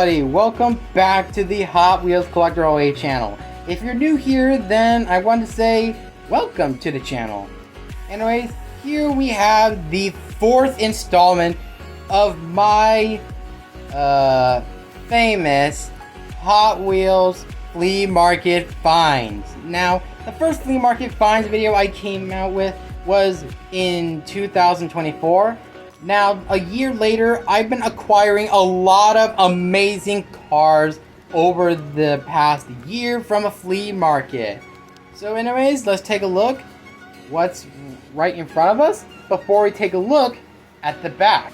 everybody, welcome back to the Hot Wheels Collector OA channel. If you're new here, then I want to say welcome to the channel. Anyways, here we have the fourth installment of my famous Hot Wheels flea market finds. Now, the first flea market finds video I came out with was in 2024. Now, a year later, I've been acquiring a lot of amazing cars over the past year from a flea market. So anyways, let's take a look what's right in front of us before we take a look at the back.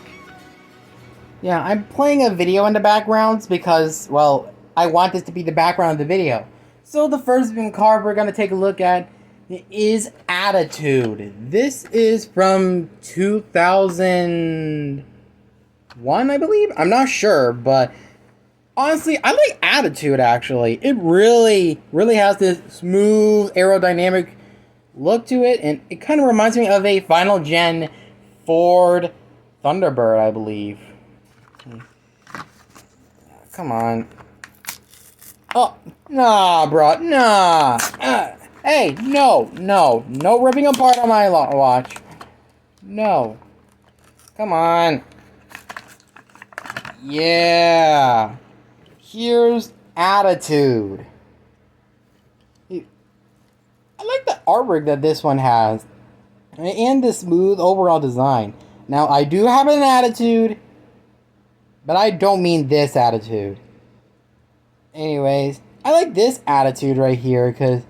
Yeah, I'm playing a video in the background because, well, I want this to be the background of the video. So the first car we're going to take a look at is Attitude. This is from 2001, I believe? I'm not sure, but honestly, I like Attitude, actually. It really has this smooth aerodynamic look to it, and it kind of reminds me of a final gen Ford Thunderbird, I believe. Come on. Oh, nah, bro, nah. Hey, no ripping apart on my watch. No. Come on. Yeah. Here's Attitude. I like the artwork that this one has. And the smooth overall design. Now, I do have an Attitude, but I don't mean this Attitude. Anyways, I like this Attitude right here because,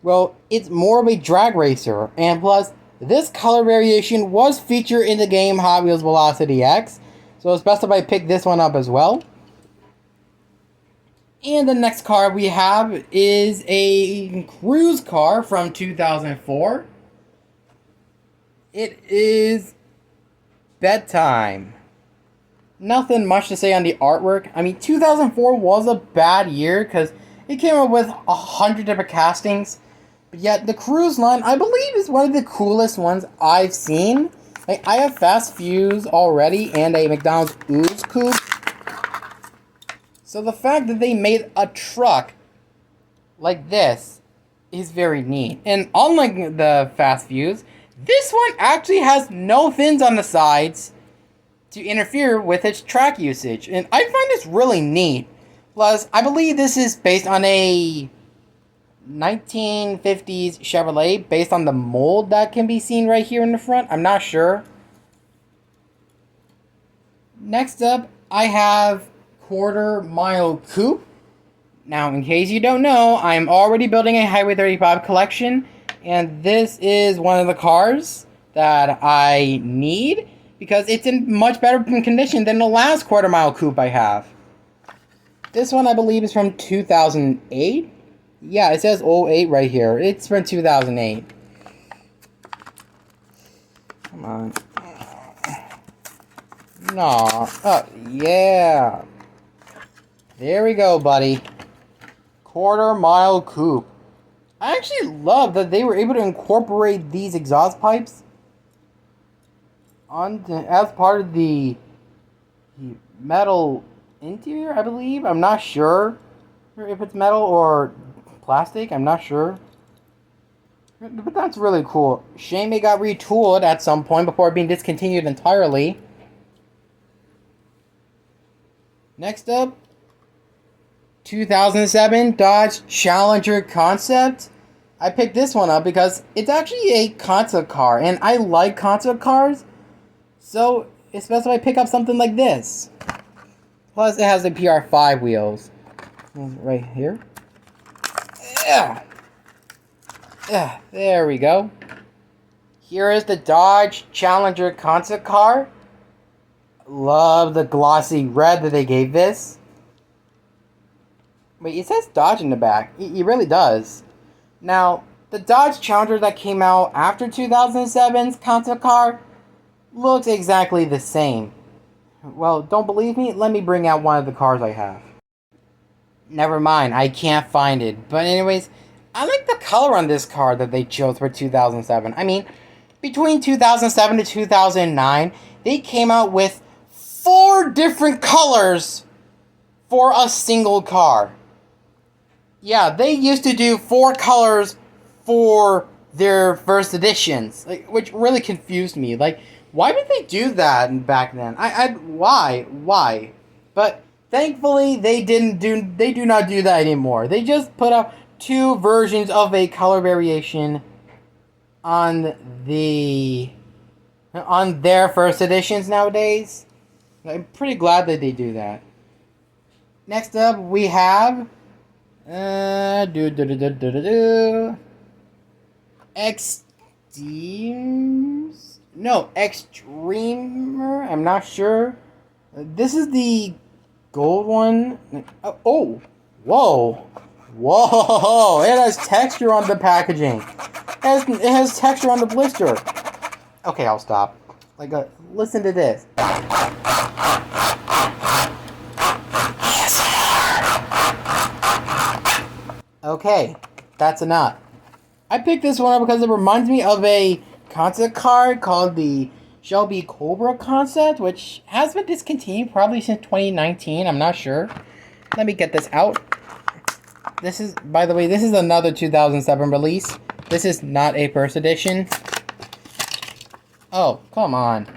well, it's more of a drag racer, and plus, this color variation was featured in the game Hot Wheels Velocity X, so it's best if I pick this one up as well. And the next car we have is a cruise car from 2004. It is Bedtime. Nothing much to say on the artwork. I mean, 2004 was a bad year because it came up with 100 different castings. But yet, the cruise line, I believe, is one of the coolest ones I've seen. Like, I have Fast Fuse already and a McDonald's Ooze Coupe. So the fact that they made a truck like this is very neat. And unlike the Fast Fuse, this one actually has no fins on the sides to interfere with its track usage. And I find this really neat. Plus, I believe this is based on a 1950s Chevrolet based on the mold that can be seen right here in the front. I'm not sure. Next up, I have Quarter Mile Coupe. Now, in case you don't know, I'm already building a Highway 35 collection, and this is one of the cars that I need because it's in much better condition than the last Quarter Mile Coupe I have. This one, I believe, is from 2008. Yeah, it says 08 right here. It's from 2008. Come on. Nah. Oh, yeah. There we go, buddy. Quarter Mile Coupe. I actually love that they were able to incorporate these exhaust pipes as part of the metal interior, I believe. I'm not sure if it's metal or plastic. I'm not sure. But that's really cool. Shame it got retooled at some point before being discontinued entirely. Next up, 2007 Dodge Challenger Concept. I picked this one up because it's actually a concept car, and I like concept cars, so it's best if I pick up something like this. Plus, it has the PR5 wheels right here. Yeah, there we go. Here is the Dodge Challenger concept car. Love the glossy red that they gave this. Wait, it says Dodge in the back. It really does. Now, the Dodge Challenger that came out after 2007's concept car looks exactly the same. Well, don't believe me? Let me bring out one of the cars I have. Never mind, I can't find it. But anyways, I like the color on this car that they chose for 2007. I mean, between 2007 to 2009, they came out with 4 different colors for a single car. Yeah, they used to do 4 colors for their first editions, like, which really confused me. Like, why did they do that back then? Why? But thankfully, they do not do that anymore. They just put out 2 versions of a color variation on their first editions nowadays. I'm pretty glad that they do that. Next up, we have Extremer. I'm not sure. This is the gold one. Oh, whoa! It has texture on the packaging. It has texture on the blister. Okay, I'll stop. Like, listen to this. Okay, that's enough. I picked this one up because it reminds me of a concept card called the Shelby Cobra concept, which has been discontinued probably since 2019. I'm not sure. Let me get this out. This is, by the way, this is another 2007 release. This is not a first edition. Oh, come on.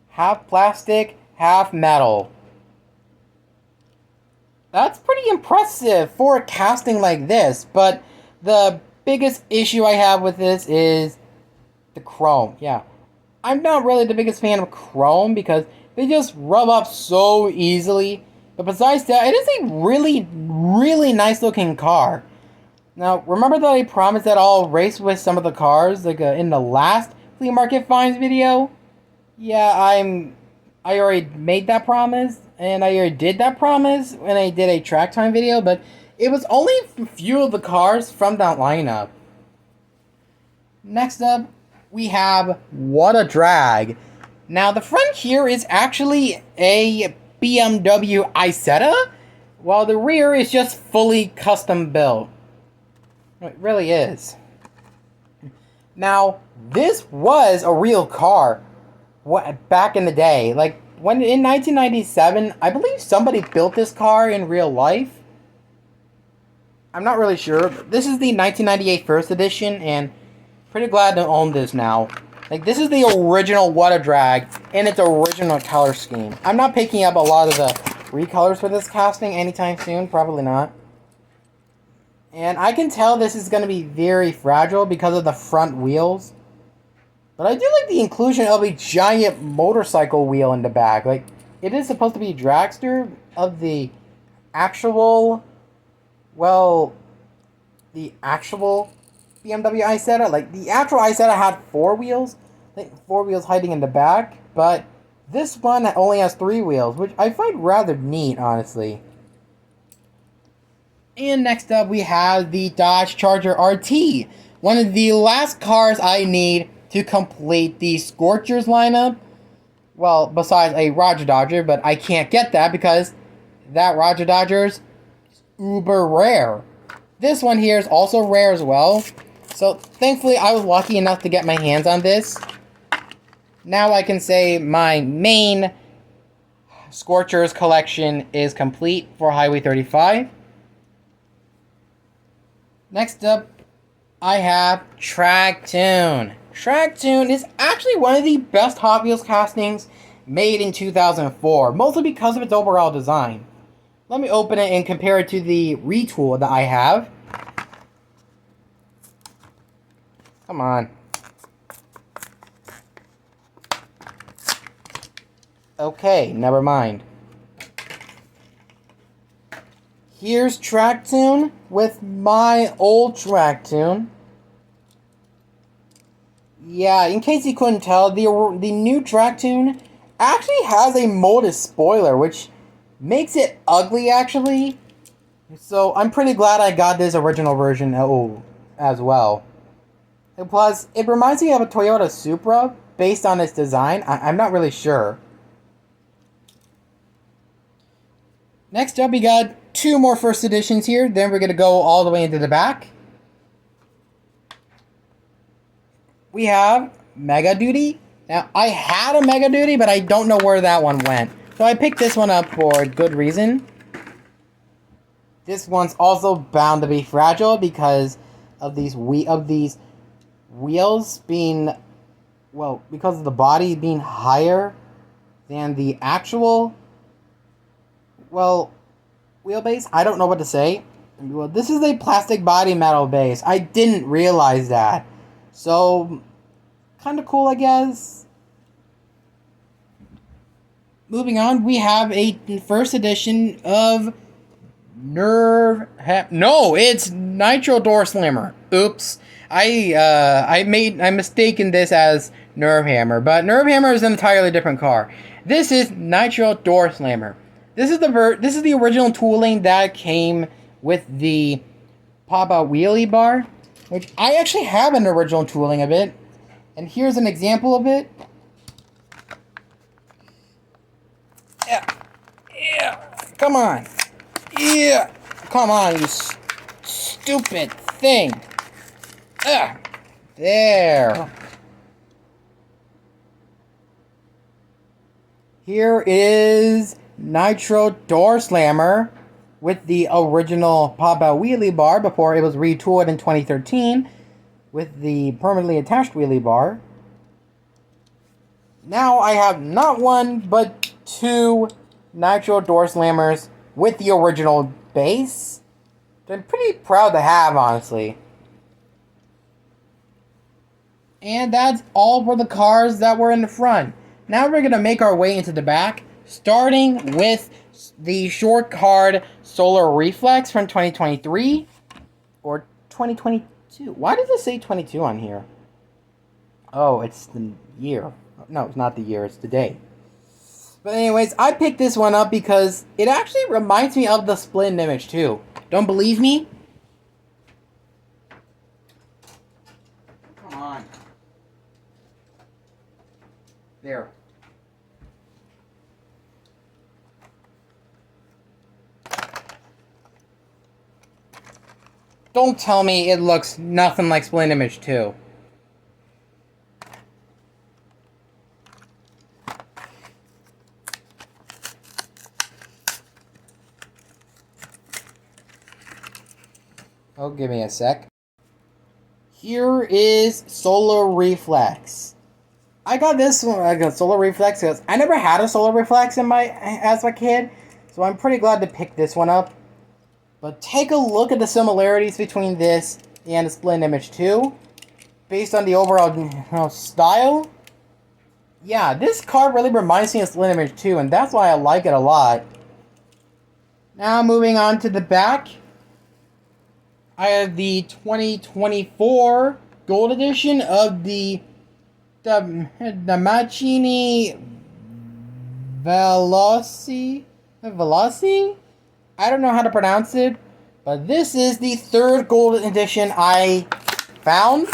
Half plastic, half metal. That's pretty impressive for a casting like this, but the biggest issue I have with this is the chrome. Yeah, I'm not really the biggest fan of chrome because they just rub up so easily. But besides that, it is a really, really nice looking car. Now, remember that I promised that I'll race with some of the cars, like in the last flea market finds video? Yeah, I already made that promise, and I already did that promise when I did a track time video, but it was only a few of the cars from that lineup. Next up, we have What a Drag. Now, the front here is actually a BMW Isetta, while the rear is just fully custom built. It really is. Now, this was a real car back in the day. Like, when in 1997, I believe somebody built this car in real life. I'm not really sure, but this is the 1998 first edition, and pretty glad to own this now. Like, this is the original What a Drag in its original color scheme. I'm not picking up a lot of the recolors for this casting anytime soon, probably not. And I can tell this is going to be very fragile because of the front wheels. But I do like the inclusion of a giant motorcycle wheel in the back. Like, it is supposed to be a dragster of the actual, well, the actual BMW Isetta. Like, the actual Isetta had 4 wheels. Like, 4 wheels hiding in the back. But this one only has 3 wheels, which I find rather neat, honestly. And next up, we have the Dodge Charger RT. One of the last cars I need to complete the Scorchers lineup. Well, besides a Roger Dodger, but I can't get that because that Roger Dodger's uber rare. This one here is also rare as well. So, thankfully, I was lucky enough to get my hands on this. Now I can say my main Scorchers collection is complete for Highway 35. Next up, I have Tracktoon. Tracktoon is actually one of the best Hot Wheels castings made in 2004, mostly because of its overall design. Let me open it and compare it to the retool that I have. Come on. Okay, never mind. Here's Tracktoon with my old Tracktoon. Yeah, in case you couldn't tell, the new Tracktoon actually has a molded spoiler, which makes it ugly, actually. So I'm pretty glad I got this original version as well. And plus, it reminds me of a Toyota Supra based on its design. I'm not really sure. Next up, we got 2 more first editions here. Then we're going to go all the way into the back. We have Mega Duty Now, I had a Mega Duty, but I don't know where that one went. So I picked this one up for a good reason. This one's also bound to be fragile because of these wheels being, well, because of the body being higher than the actual, well, wheelbase. I don't know what to say. Well, this is a plastic body metal base. I didn't realize that. So, kind of cool, I guess. Moving on, we have a first edition of No, it's Nitro Door Slammer. Oops. I'm mistaken this as Nerve Hammer, but Nerve Hammer is an entirely different car. This is Nitro Door Slammer. This is the original tooling that came with the pop-out wheelie bar, which I actually have an original tooling of it. And here's an example of it. Yeah. Come on. Yeah. Come on, you stupid thing. There. Here is Nitro Door Slammer with the original pop-out wheelie bar before it was retooled in 2013 with the permanently attached wheelie bar. Now I have not one, but two Nitro Door Slammers with the original base. I'm pretty proud to have, honestly. And that's all for the cars that were in the front. Now we're going to make our way into the back, starting with the short card Solar Reflex from 2023 or 2022. Why does it say 22 on here? Oh, it's the year. No, it's not the year, it's the day. But anyways, I picked this one up because it actually reminds me of the Split Image too. Don't believe me? Come on. There. Don't tell me it looks nothing like Split Image 2. Oh, give me a sec. Here is Solar Reflex. I got this one. I got Solar Reflex because I never had a Solar Reflex as a kid, so I'm pretty glad to pick this one up. But take a look at the similarities between this and the Split Image 2, based on the overall style. Yeah, this car really reminds me of Split Image 2, and that's why I like it a lot. Now moving on to the back, I have the 2024 Gold Edition of the Machini Veloci? I don't know how to pronounce it, but this is the third Gold Edition I found.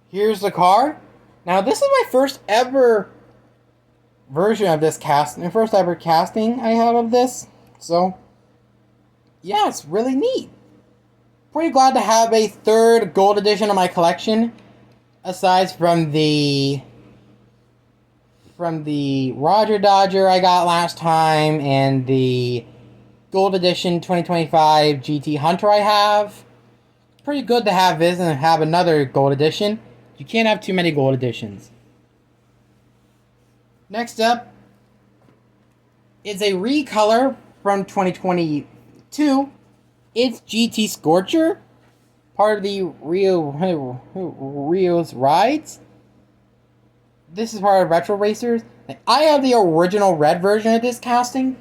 Here's the car. Now, this is my first ever version of this casting, first ever casting I have of this. So, yeah, it's really neat. Pretty glad to have a third Gold Edition of my collection, aside from the Roger Dodger I got last time and the Gold Edition 2025 GT Hunter I have. Pretty good to have this and have another Gold Edition. You can't have too many Gold Editions. Next up is a recolor from 2022. It's GT Scorcher, part of the Rio's Rides. This is part of Retro Racers. I have the original red version of this casting.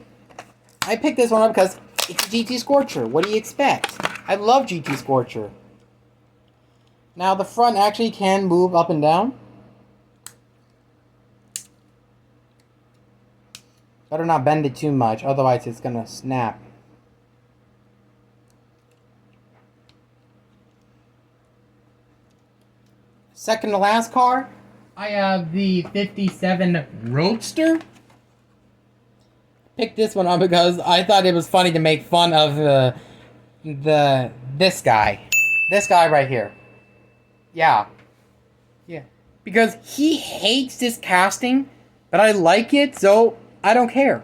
I picked this one up because it's a GT Scorcher. What do you expect? I love GT Scorcher. Now the front actually can move up and down. Better not bend it too much, otherwise it's gonna snap. Second to last car, I have the 57 Roadster. Picked this one up because I thought it was funny to make fun of this guy. This guy right here. Yeah. because he hates this casting, but I like it, so I don't care.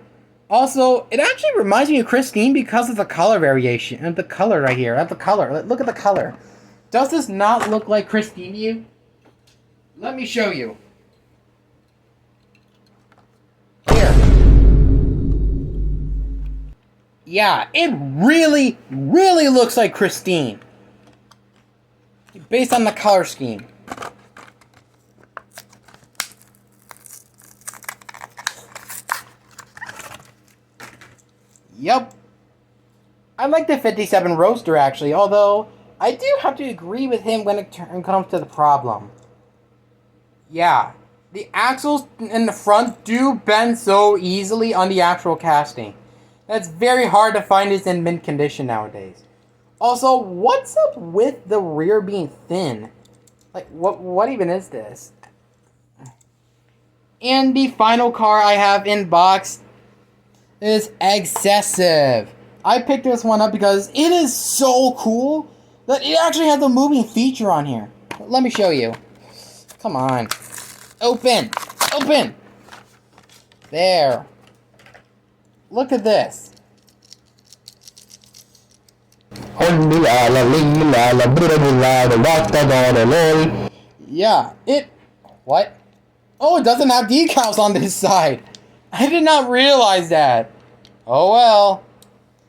Also, it actually reminds me of Christine because of the color variation. And the color right here. The color. Look at the color. Does this not look like Christine to you? Let me show you. Here. Yeah, it really, really looks like Christine. Based on the color scheme. Yep. I like the 57 Roadster, actually, although I do have to agree with him when it comes to the problem. Yeah, the axles in the front do bend so easily on the actual casting. That's very hard to find this in mint condition nowadays. Also, what's up with the rear being thin? Like, what even is this? And the final car I have in box is Excessive. I picked this one up because it is so cool that it actually has a moving feature on here. Let me show you. Come on. Open. Open. There. Look at this. Yeah, it... What? Oh, it doesn't have decals on this side. I did not realize that. Oh well.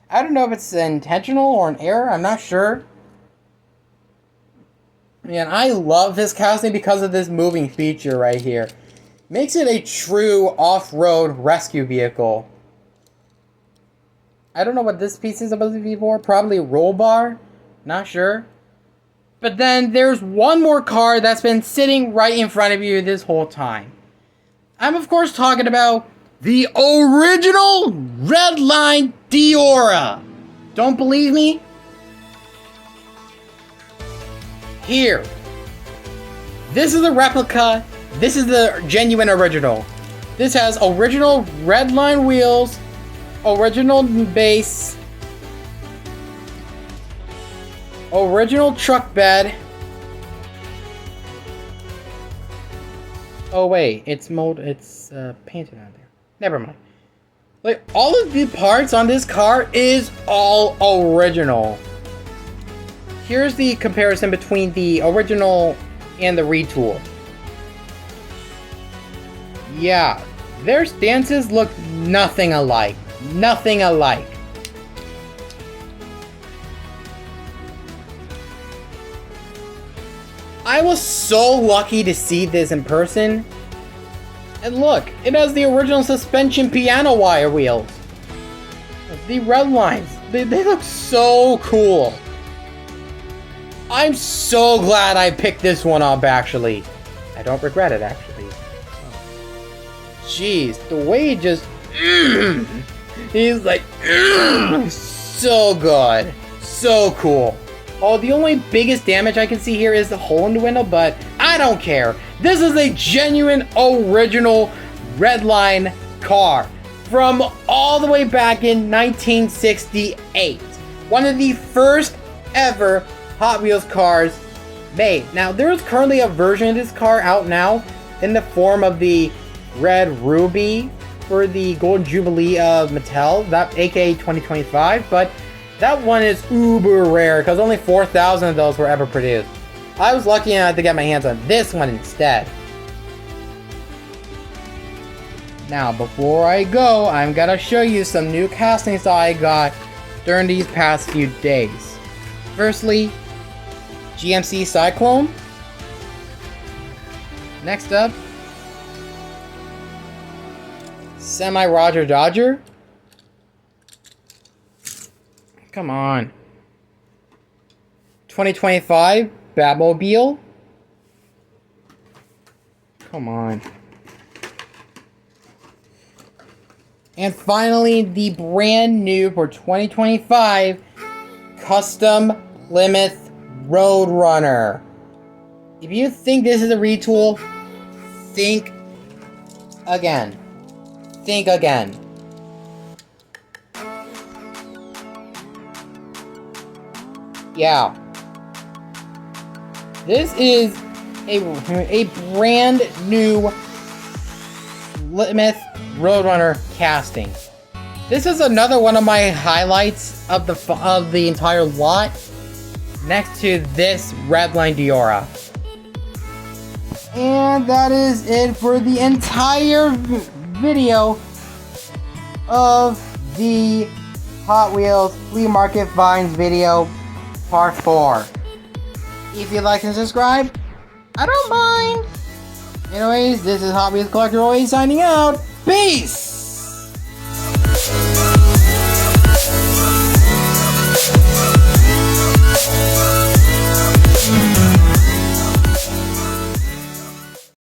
I don't know if it's intentional or an error. I'm not sure. Man, I love this casting because of this moving feature right here. Makes it a true off-road rescue vehicle. I don't know what this piece is supposed to be for. Probably a roll bar. Not sure. But then there's one more car that's been sitting right in front of you this whole time. I'm of course talking about the original Redline Diora. Don't believe me? Here. This is a replica. This is the genuine original. This has original Redline wheels, original base, original truck bed. Oh wait, it's painted on there. Never mind. Like, all of the parts on this car is all original. Here's the comparison between the original and the retool. Yeah, their stances look nothing alike. Nothing alike. I was so lucky to see this in person. And look, it has the original suspension piano wire wheels. The Redlines, they look so cool. I'm so glad I picked this one up, actually. I don't regret it, actually. Jeez, the way he just... he's like... so good. So cool. Oh, the only biggest damage I can see here is the hole in the window, but I don't care. This is a genuine, original Redline car from all the way back in 1968. One of the first ever Hot Wheels cars made. Now, there's currently a version of this car out now in the form of the Red Ruby for the Golden Jubilee of Mattel, that aka 2025, but that one is uber rare because only 4,000 of those were ever produced. I was lucky enough to get my hands on this one instead. Now, before I go, I'm gonna show you some new castings that I got during these past few days. Firstly, GMC Cyclone. Next up, Semi Roger Dodger. Come on. 2025 Batmobile. Come on. And finally, the brand new for 2025 Custom Plymouth Roadrunner. If you think this is a retool, think again. Think again. Yeah. This is a brand new Plymouth Roadrunner casting. This is another one of my highlights of the entire lot, next to this Redline Diora. And that is it for the entire video of the Hot Wheels Flea Market Finds video part 4. If you like and subscribe, I don't mind. Anyways, this is Hot Wheels Collector Always signing out. Peace!